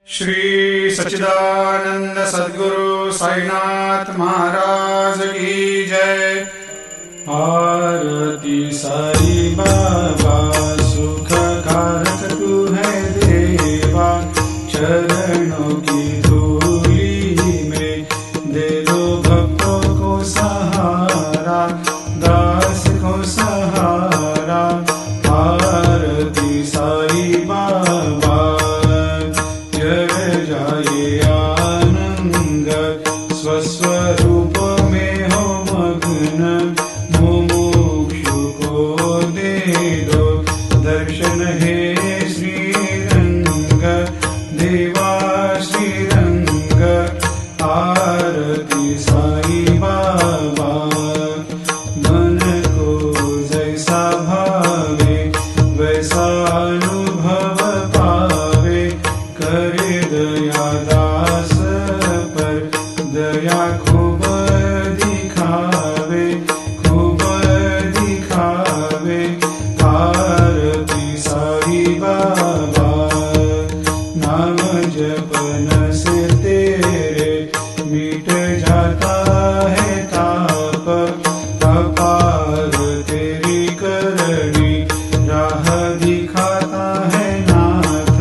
श्री सच्चिदानंद सद्गुरु साईनाथ महाराज की जय। आरती साई बाबा सुख कारक तू है देवा, चरणों की धूली में दे दो भक्तों को सहारा, दास को सहारा। आरती साई बाबा जय जाए आनंद, स्वस्वरूप में हो मग्न, मुमुक्षु को दे दो दर्शन हे श्रीरंग, देवा श्रीरंग। आरती साई बाबा मन को जैसा भावे वैसा अनुभव पावे, करे दया दास पर दया खूब दिखावे, खूब दिखावे। आरती साई बाबा नाम जपन से तेरे मिट जाता है ताप, अपार तेरी करनी राह दिखाता है नाथ,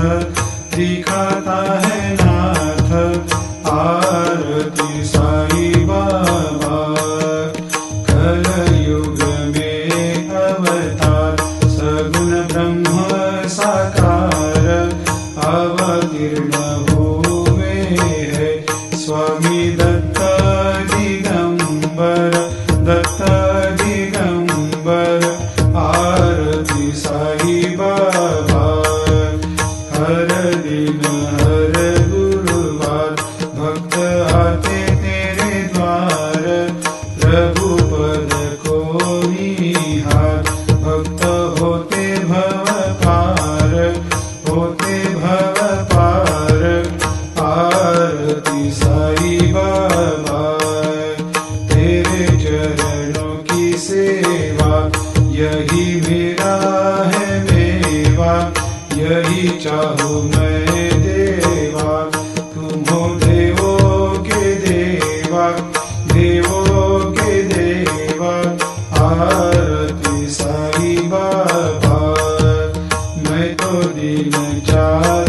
दिखाता है नाथ। आरती साई बाबा कलयुग में अवतार, सगुण ब्रह्म साकार अवतीर्ण हुए है स्वामी दत्त दिगंबर, दत्त दिगंबर। आरती साई बाबा हर दिन हर गुरुवार भक्त आते तेरे द्वार, रघुपद को निहार भक्त होते भव पार, होते भव पार। आरती साई बाबा तेरे चरणों की सेवा, यही मेरा है मेवा, यही चाहूँ मैं देवा। तुम हो देवों के देवा, देवों के देवा। आरती साई बाबा मैं तो दीन चार